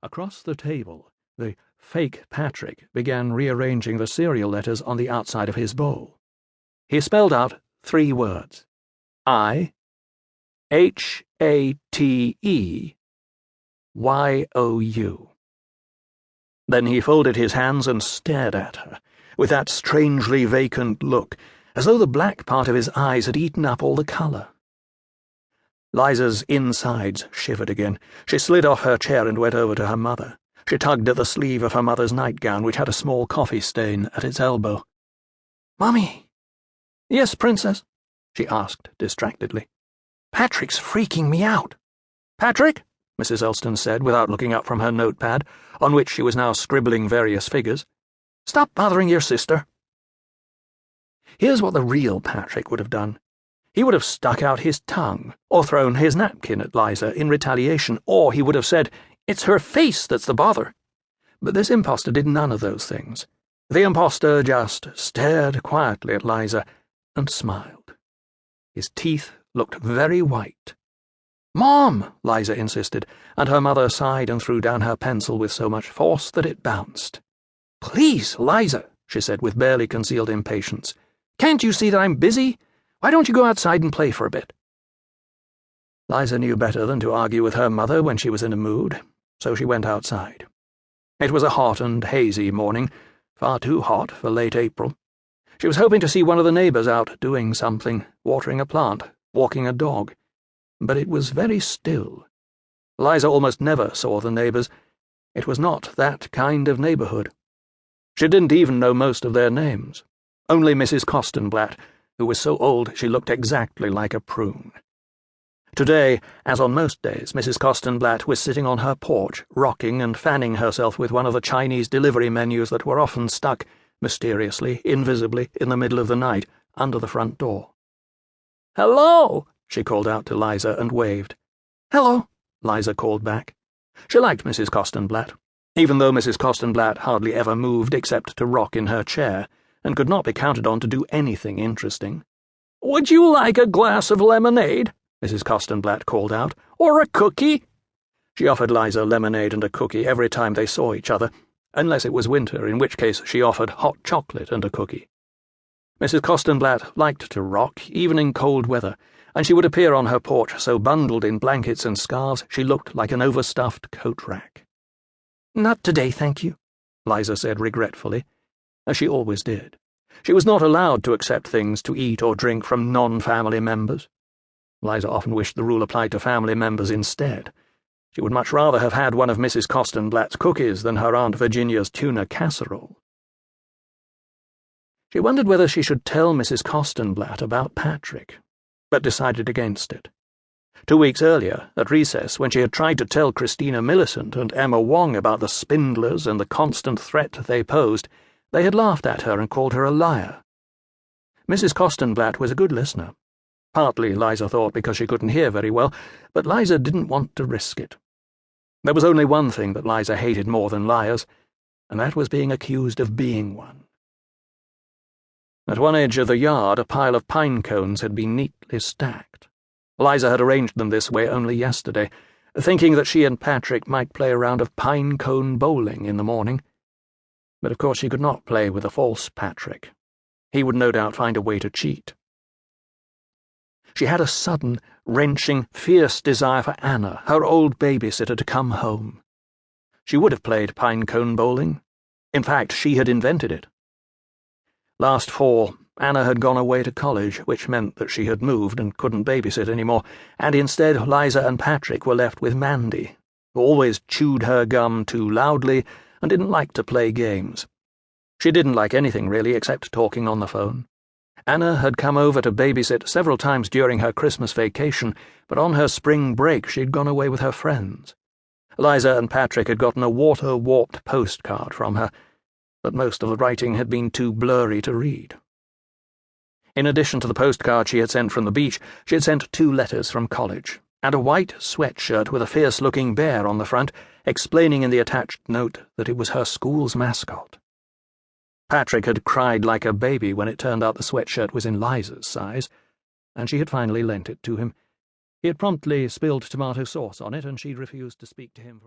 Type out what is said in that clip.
Across the table, the fake Patrick began rearranging the cereal letters on the outside of his bowl. He spelled out 3 words: I-H-A-T-E-Y-O-U. Then he folded his hands and stared at her, with that strangely vacant look, as though the black part of his eyes had eaten up all the colour. Liza's insides shivered again. She slid off her chair and went over to her mother. She tugged at the sleeve of her mother's nightgown, which had a small coffee stain at its elbow. "Mummy." "Yes, Princess?" she asked distractedly. "Patrick's freaking me out." "Patrick?" Mrs. Elston said, without looking up from her notepad, on which she was now scribbling various figures. "Stop bothering your sister." Here's what the real Patrick would have done. He would have stuck out his tongue, or thrown his napkin at Liza in retaliation, or he would have said, "It's her face that's the bother." But this impostor did none of those things. The impostor just stared quietly at Liza and smiled. His teeth looked very white. "Mom!" Liza insisted, and her mother sighed and threw down her pencil with so much force that it bounced. "Please, Liza," she said with barely concealed impatience. "Can't you see that I'm busy? Why don't you go outside and play for a bit?" Liza knew better than to argue with her mother when she was in a mood, so she went outside. It was a hot and hazy morning, far too hot for late April. She was hoping to see one of the neighbours out doing something, watering a plant, walking a dog. But it was very still. Liza almost never saw the neighbours. It was not that kind of neighbourhood. She didn't even know most of their names. Only Mrs. Kostenblatt, who was so old she looked exactly like a prune. Today, as on most days, Mrs. Kostenblatt was sitting on her porch, rocking and fanning herself with one of the Chinese delivery menus that were often stuck, mysteriously, invisibly, in the middle of the night, under the front door. "Hello!" she called out to Liza and waved. "Hello," Liza called back. She liked Mrs. Kostenblatt, even though Mrs. Kostenblatt hardly ever moved except to rock in her chair, and could not be counted on to do anything interesting. "Would you like a glass of lemonade?" Mrs. Kostenblatt called out. "Or a cookie?" She offered Liza lemonade and a cookie every time they saw each other, unless it was winter, in which case she offered hot chocolate and a cookie. Mrs. Kostenblatt liked to rock, even in cold weather, and she would appear on her porch so bundled in blankets and scarves she looked like an overstuffed coat rack. "Not today, thank you," Liza said regretfully, as she always did. She was not allowed to accept things to eat or drink from non-family members. Liza often wished the rule applied to family members instead. She would much rather have had one of Mrs. Kostenblatt's cookies than her Aunt Virginia's tuna casserole. She wondered whether she should tell Mrs. Kostenblatt about Patrick, but decided against it. 2 weeks earlier, at recess, when she had tried to tell Christina Millicent and Emma Wong about the Spindlers and the constant threat they posed, they had laughed at her and called her a liar. Mrs. Kostenblatt was a good listener. Partly, Liza thought, because she couldn't hear very well, but Liza didn't want to risk it. There was only one thing that Liza hated more than liars, and that was being accused of being one. At one edge of the yard, a pile of pine cones had been neatly stacked. Liza had arranged them this way only yesterday, thinking that she and Patrick might play a round of pine cone bowling in the morning. But of course she could not play with a false Patrick. He would no doubt find a way to cheat. She had a sudden, wrenching, fierce desire for Anna, her old babysitter, to come home. She would have played pine-cone bowling. In fact, she had invented it. Last fall, Anna had gone away to college, which meant that she had moved and couldn't babysit anymore, and instead Liza and Patrick were left with Mandy, who always chewed her gum too loudly and didn't like to play games. She didn't like anything, really, except talking on the phone. Anna had come over to babysit several times during her Christmas vacation, but on her spring break she'd gone away with her friends. Liza and Patrick had gotten a water-warped postcard from her, but most of the writing had been too blurry to read. In addition to the postcard she had sent from the beach, she had sent 2 letters from college, and a white sweatshirt with a fierce-looking bear on the front, explaining in the attached note that it was her school's mascot. Patrick had cried like a baby when it turned out the sweatshirt was in Liza's size, and she had finally lent it to him. He had promptly spilled tomato sauce on it, and she'd refused to speak to him for